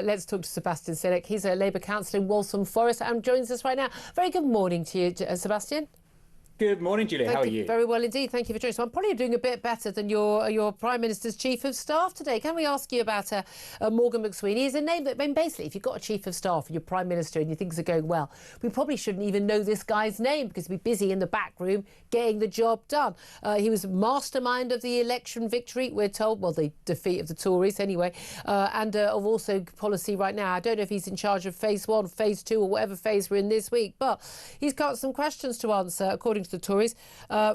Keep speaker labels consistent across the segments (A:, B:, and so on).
A: Let's talk to Sebastian Salek. He's a Labour councillor in Waltham Forest and joins us right now. Very good morning to you, Sebastian.
B: Good morning, Julia. How are you?
A: Very well indeed. Thank you for joining us. So I'm probably doing a bit better than your Prime Minister's Chief of Staff today. Can we ask you about Morgan Mcweeny? He's a name that, I mean, basically, if you've got a Chief of Staff and you're Prime Minister and you think things are going well, we probably shouldn't even know this guy's name because he'd be busy in the back room getting the job done. He was mastermind of the election victory, we're told, well, the defeat of the Tories anyway, and of also policy right now. I don't know if he's in charge of phase 1, phase 2 or whatever phase we're in this week, but he's got some questions to answer, according to the Tories,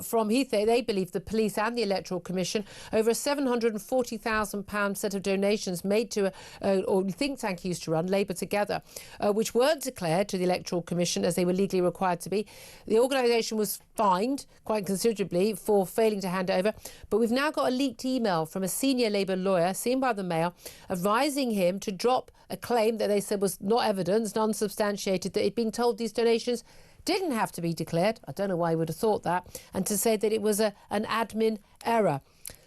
A: from they believe the police and the Electoral Commission over a £740,000 set of donations made to or think tank used to run, Labour Together, which weren't declared to the Electoral Commission as they were legally required to be. The organisation was fined quite considerably for failing to hand over, but we've now got a leaked email from a senior Labour lawyer seen by the Mail advising him to drop a claim that they said was not evidenced, unsubstantiated, that he'd been told these donations didn't have to be declared. I don't know why he would have thought that. And to say that it was an admin error.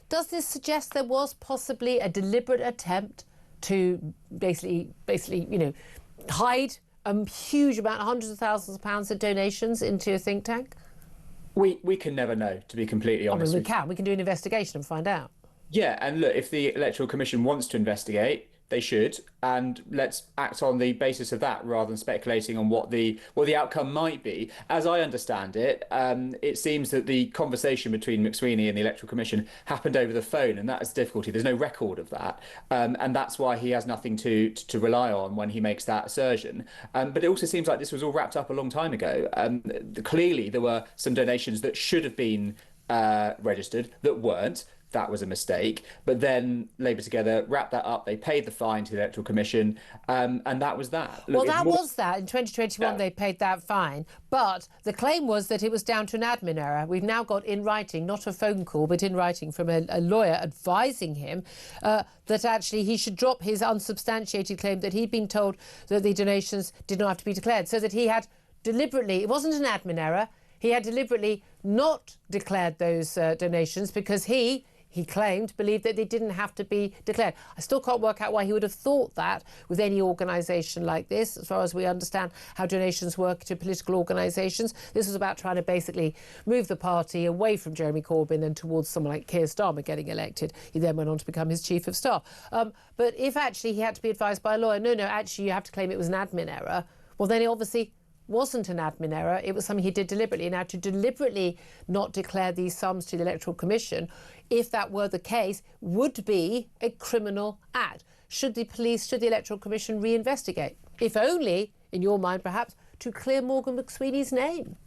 A: Does this suggest there was possibly a deliberate attempt to basically, you know, hide a huge amount, hundreds of thousands of pounds of donations into a think tank?
B: We can never know, to be completely honest.
A: I mean, we can do an investigation and find out.
B: Yeah, and look, if the Electoral Commission wants to investigate, they should, and let's act on the basis of that rather than speculating on what the outcome might be. As I understand it, it seems that the conversation between Mcweeny and the Electoral Commission happened over the phone, and that is difficulty. There's no record of that, and that's why he has nothing to rely on when he makes that assertion. But it also seems like this was all wrapped up a long time ago. Clearly, there were some donations that should have been registered that weren't. That was a mistake. But then Labour Together wrapped that up. They paid the fine to the Electoral Commission, and that was that.
A: Look, well, was that. In 2021, they paid that fine. But the claim was that it was down to an admin error. We've now got in writing, not a phone call, but in writing from a lawyer advising him that actually he should drop his unsubstantiated claim that he'd been told that the donations did not have to be declared, so that he had deliberately, it wasn't an admin error, he had deliberately not declared those donations because he believed that they didn't have to be declared. I still can't work out why he would have thought that with any organisation like this, as far as we understand how donations work to political organisations. This was about trying to basically move the party away from Jeremy Corbyn and towards someone like Keir Starmer getting elected. He then went on to become his Chief of Staff. But if actually he had to be advised by a lawyer, no, actually you have to claim it was an admin error, well, then it obviously wasn't an admin error. It was something he did deliberately. Now, to deliberately not declare these sums to the Electoral Commission, if that were the case, would be a criminal act. Should the police, should the Electoral Commission reinvestigate? If only, in your mind perhaps, to clear Morgan Mcweeny's name.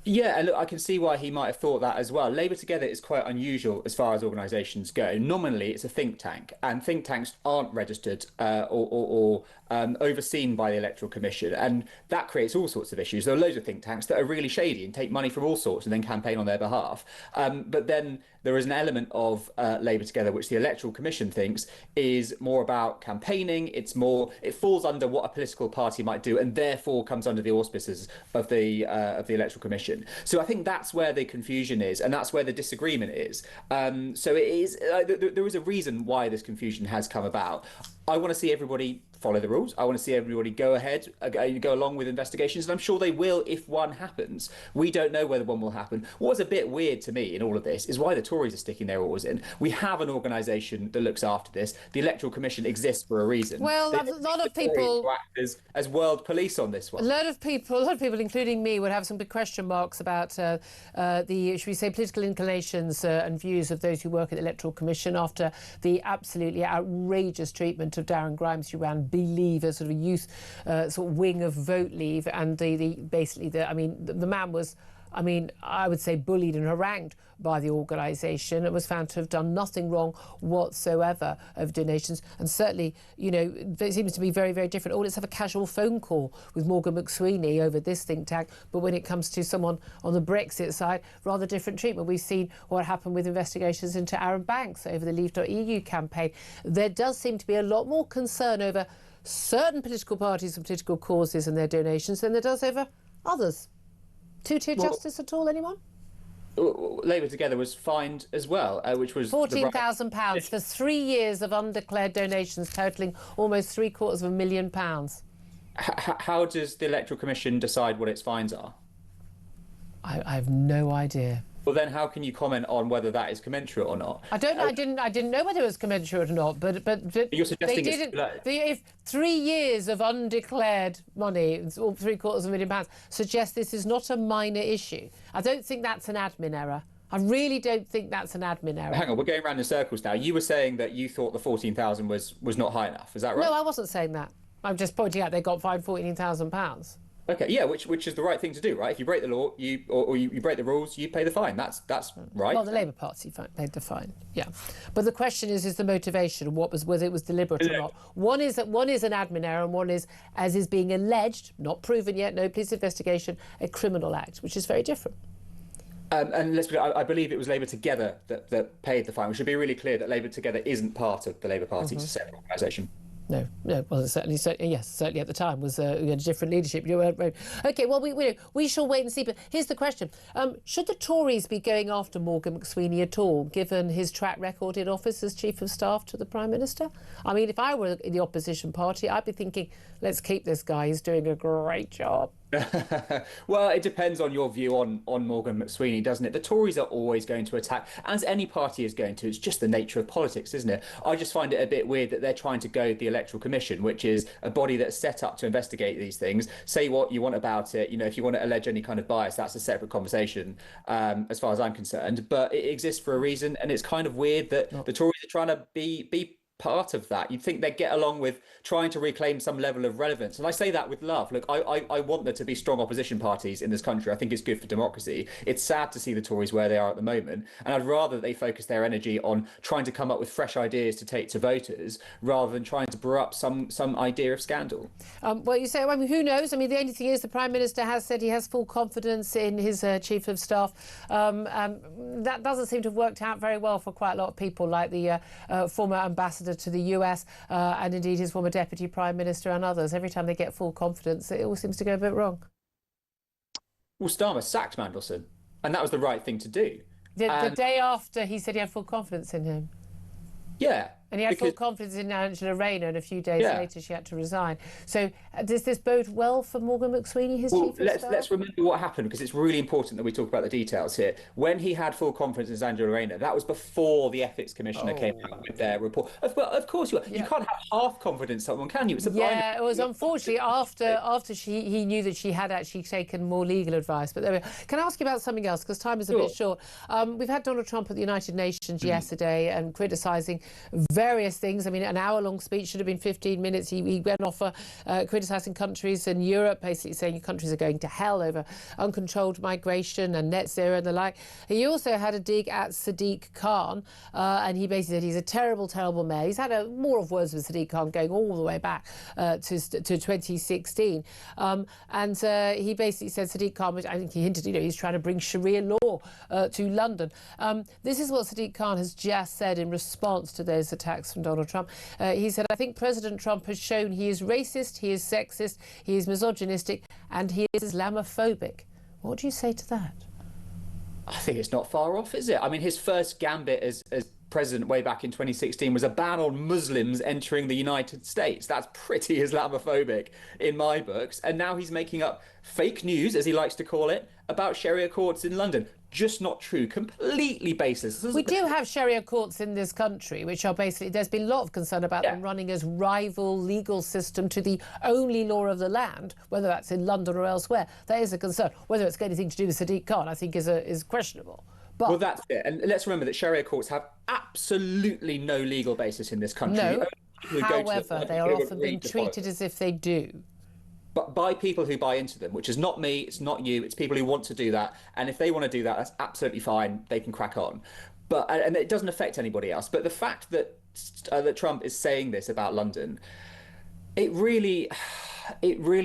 B: Yeah, and look, I can see why he might have thought that as well. Labour Together is quite unusual as far as organisations go. Nominally, it's a think tank, and think tanks aren't registered or overseen by the Electoral Commission, and that creates all sorts of issues. There are loads of think tanks that are really shady and take money from all sorts and then campaign on their behalf. But then there is an element of Labour Together which the Electoral Commission thinks is more about campaigning. It falls under what a political party might do, and therefore comes under the auspices of the Electoral Commission. So I think that's where the confusion is, and that's where the disagreement is. So it is. There is a reason why this confusion has come about. I want to see everybody follow the rules. I want to see everybody go along with investigations, and I'm sure they will if one happens. We don't know whether one will happen. What's a bit weird to me in all of this is why the Tories are sticking their oars in. We have an organisation that looks after this. The Electoral Commission exists for a reason.
A: Well, a lot of people
B: act as world police on this one.
A: A lot of people, including me, would have some big question marks about the, should we say, political inclinations and views of those who work at the Electoral Commission after the absolutely outrageous treatment of Darren Grimes, who ran Believe, a sort of youth sort of wing of Vote Leave, and the man was, I would say, bullied and harangued by the organisation and was found to have done nothing wrong whatsoever of donations. And certainly, you know, it seems to be very, very different. Oh, let's have a casual phone call with Morgan Mcweeny over this think tank. But when it comes to someone on the Brexit side, rather different treatment. We've seen what happened with investigations into Aaron Banks over the Leave.eu campaign. There does seem to be a lot more concern over certain political parties and political causes and their donations than there does over others. Two-tier justice at all, anyone?
B: Labour Together was fined as well, which was the right.
A: £14,000 for 3 years of undeclared donations totalling almost £750,000.
B: How does the Electoral Commission decide what its fines are?
A: I have no idea.
B: Well, then how can you comment on whether that is commensurate or not?
A: I don't know. I didn't know whether it was commensurate or not. But
B: you're suggesting
A: they didn't. If 3 years of undeclared money, or £750,000, suggests this is not a minor issue. I don't think that's an admin error. I really don't think that's an admin error.
B: Hang on, we're going around in circles now. You were saying that you thought the 14,000 was not high enough. Is that right?
A: No, I wasn't saying that. I'm just pointing out they got fined £14,000.
B: Okay, yeah, which is the right thing to do, right? If you break the law, you break the rules, you pay the fine. That's right.
A: Well, the Labour Party paid the fine, yeah. But the question is the motivation? Whether it was deliberate or not? One is an admin error, and one is, as is being alleged, not proven yet, no police investigation, a criminal act, which is very different.
B: And let's be clear, I believe it was Labour Together that paid the fine. We should be really clear that Labour Together isn't part of the Labour Party. It's a separate organisation.
A: No. Well, certainly, yes, certainly at the time was a different leadership. Okay, well, we shall wait and see. But here's the question: should the Tories be going after Morgan Mcweeny at all, given his track record in office as Chief of Staff to the Prime Minister? I mean, if I were in the opposition party, I'd be thinking, let's keep this guy. He's doing a great job.
B: Well, it depends on your view on Morgan Mcweeny, doesn't it? The Tories are always going to attack, as any party is going to. It's just the nature of politics, isn't it? I just find it a bit weird that they're trying to go the Electoral Commission, which is a body that's set up to investigate these things. Say what you want about it. You know, if you want to allege any kind of bias, that's a separate conversation, as far as I'm concerned. But it exists for a reason, and it's kind of weird that the Tories are trying to be part of that. You'd think they'd get along with trying to reclaim some level of relevance. And I say that with love. Look, I want there to be strong opposition parties in this country. I think it's good for democracy. It's sad to see the Tories where they are at the moment. And I'd rather they focus their energy on trying to come up with fresh ideas to take to voters rather than trying to brew up some idea of scandal.
A: Well, you say, I mean, who knows? I mean, the only thing is the Prime Minister has said he has full confidence in his Chief of Staff. That doesn't seem to have worked out very well for quite a lot of people, like the former ambassador to the US and indeed his former Deputy Prime Minister and others. Every time they get full confidence, it all seems to go a bit wrong.
B: Well, Starmer sacked Mandelson, and that was the right thing to do.
A: The day after he said he had full confidence in him.
B: Yeah.
A: And he had full confidence in Angela Rayner, and a few days later she had to resign. So does this bode well for Morgan Mcweeny, his Chief of Staff?
B: Let's remember what happened, because it's really important that we talk about the details here. When he had full confidence in Angela Rayner, that was before the Ethics Commissioner came out with their report. Of course you can't have half confidence in someone, can you? It's a
A: it was unfortunately after he knew that she had actually taken more legal advice. But there we go. Can I ask you about something else, because time is a bit short? We've had Donald Trump at the United Nations yesterday and criticising various things. I mean, an hour-long speech should have been 15 minutes. He went off criticising countries in Europe, basically saying countries are going to hell over uncontrolled migration and net zero and the like. He also had a dig at Sadiq Khan, and he basically said he's a terrible, terrible mayor. He's had more of words with Sadiq Khan going all the way back to 2016. And he basically said Sadiq Khan, which I think he hinted, he's trying to bring Sharia law to London. This is what Sadiq Khan has just said in response to those attacks from Donald Trump. He said, I think President Trump has shown he is racist, he is sexist, he is misogynistic, and he is Islamophobic. What do you say to that?
B: I think it's not far off, is it? I mean, his first gambit as president way back in 2016 was a ban on Muslims entering the United States. That's pretty Islamophobic in my books. And now he's making up fake news, as he likes to call it, about Sharia courts in London. Just not true, completely baseless.
A: We do have Sharia courts in this country, which are basically, there's been a lot of concern about them running as rival legal system to the only law of the land, whether that's in London or elsewhere. That is a concern. Whether it's got anything to do with Sadiq Khan, I think is questionable. But,
B: well, that's it. And let's remember that Sharia courts have absolutely no legal basis in this country.
A: No, however, they are often being treated as if they do.
B: But by people who buy into them, which is not me, it's not you, it's people who want to do that. And if they want to do that, that's absolutely fine. They can crack on. But and it doesn't affect anybody else. But the fact that Trump is saying this about London, it really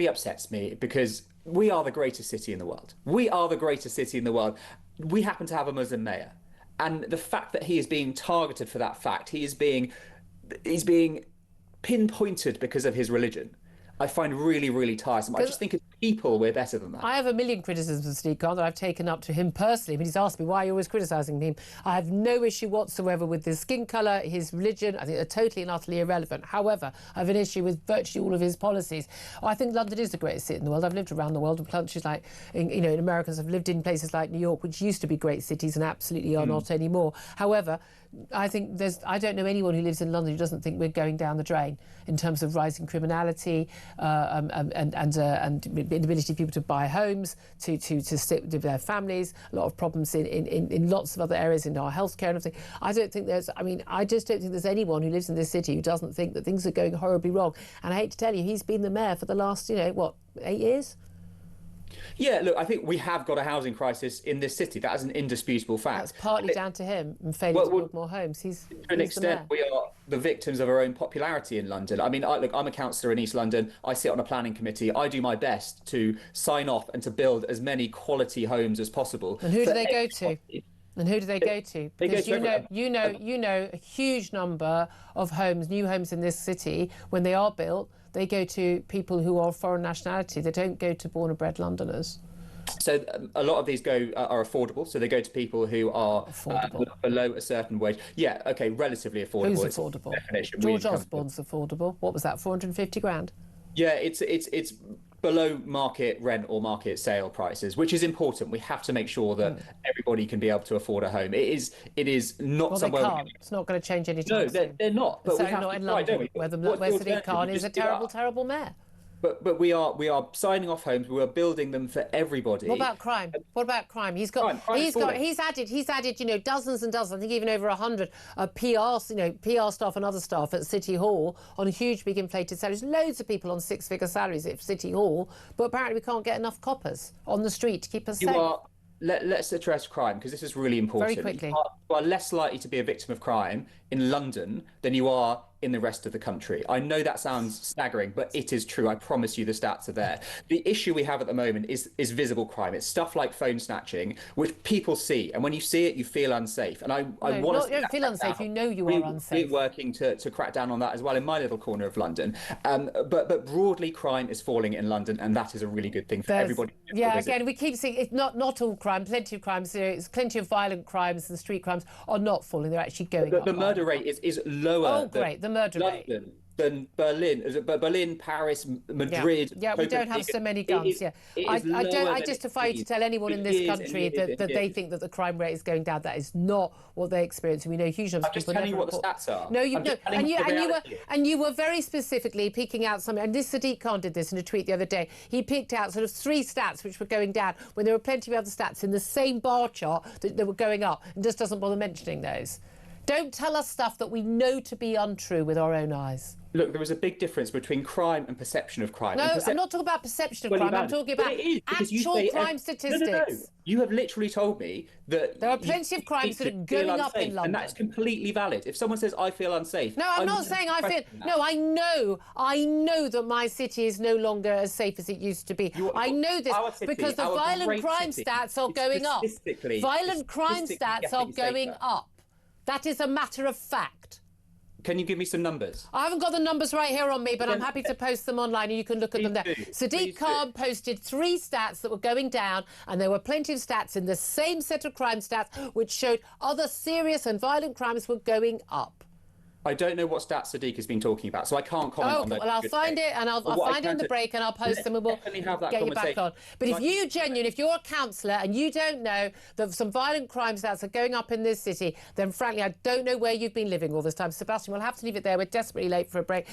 B: upsets me, because we are the greatest city in the world. We are the greatest city in the world. We happen to have a Muslim mayor. And the fact that he is being targeted for that fact, he's being pinpointed because of his religion, I find really, really tiresome. I just think it's people, we're better than that.
A: I have a million criticisms of Sadiq Khan that I've taken up to him personally. But he's asked me, why are you always criticising him? I have no issue whatsoever with his skin colour, his religion. I think they're totally and utterly irrelevant. However, I have an issue with virtually all of his policies. I think London is the greatest city in the world. I've lived around the world in countries like, in Americans. I've lived in places like New York, which used to be great cities and absolutely are not anymore. However, I think I don't know anyone who lives in London who doesn't think we're going down the drain in terms of rising criminality and inability of people to buy homes, to sit with their families, a lot of problems in lots of other areas in our healthcare and everything. I just don't think there's anyone who lives in this city who doesn't think that things are going horribly wrong. And I hate to tell you, he's been the mayor for the last, 8 years?
B: Yeah, look, I think we have got a housing crisis in this city. That is an indisputable fact.
A: That's partly down to him and failing to build more homes. To
B: an extent, we are the victims of our own popularity in London. I mean, look, I'm a councillor in East London. I sit on a planning committee. I do my best to sign off and to build as many quality homes as possible.
A: And who do they go to? And who do they go to? Because you know a huge number of homes, new homes in this city, when they are built, they go to people who are foreign nationality. They don't go to born and bred Londoners.
B: So a lot of these are affordable. So they go to people who are below a certain wage. Yeah, okay, relatively affordable.
A: Who's affordable? George Osborne's affordable. What was that? 450 grand.
B: Yeah, it's below market rent or market sale prices, which is important. We have to make sure that everybody can be able to afford a home. It is not somewhere.
A: They can't. It's not going to change anytime soon.
B: They're not. But
A: certainly not in London, where Sadiq Khan is a terrible mayor.
B: But we are signing off homes. We are building them for everybody.
A: What about crime? What about crime? He's added dozens and dozens. I think even over 100 PR staff and other staff at City Hall on huge, big inflated salaries. Loads of people on 6-figure salaries at City Hall. But apparently we can't get enough coppers on the street to keep us safe.
B: Let's address crime, because this is really important.
A: Very quickly.
B: You are less likely to be a victim of crime in London than you are in the rest of the country. I know that sounds staggering, but it is true. I promise you the stats are there. The issue we have at the moment is visible crime. It's stuff like phone snatching, which people see. And when you see it, you feel unsafe. And I want to...
A: You don't feel unsafe. You know you are unsafe.
B: We're working to crack down on that as well in my little corner of London. But broadly, crime is falling in London, and that is a really good thing for everybody.
A: Yeah, again, we keep seeing it's not all crime. Plenty of crimes. There's plenty of violent crimes and street crimes are not falling. They're actually going up.
B: The murder rate is lower.
A: Oh, great. The murder rate.
B: Than Berlin. Is it Berlin, Paris, Madrid?
A: Yeah, we don't have so many guns. I just defy you to tell anyone in this country that they think that the crime rate is going down. That is not what they experience. We know huge numbers of people.
B: I'm just telling you what the stats are.
A: No, and you were very specifically picking out something. And this Sadiq Khan did this in a tweet the other day. He picked out sort of 3 stats which were going down when there were plenty of other stats in the same bar chart that were going up, and just doesn't bother mentioning those. Don't tell us stuff that we know to be untrue with our own eyes.
B: Look, there was a big difference between crime and perception of crime.
A: No, I'm not talking about perception of crime. I'm talking about actual crime statistics.
B: No. You have literally told me that
A: there are plenty of crimes that are going up in London.
B: And that's completely valid. If someone says, I feel unsafe...
A: No, I'm not saying I feel... No, I know that my city is no longer as safe as it used to be. I know this because the violent crime stats are going up. Violent crime stats are going up. That is a matter of fact.
B: Can you give me some numbers?
A: I haven't got the numbers right here on me, but I'm happy to post them online and you can look at them there. Sadiq Khan posted 3 stats that were going down, and there were plenty of stats in the same set of crime stats which showed other serious and violent crimes were going up.
B: I don't know what stats Sadiq has been talking about, so I can't comment on those.
A: Well, I'll find it, and I'll find it in the break, and I'll post them, and we'll get you back on. But if you're a councillor and you don't know that some violent crime stats are going up in this city, then frankly, I don't know where you've been living all this time. Sebastian, we'll have to leave it there. We're desperately late for a break.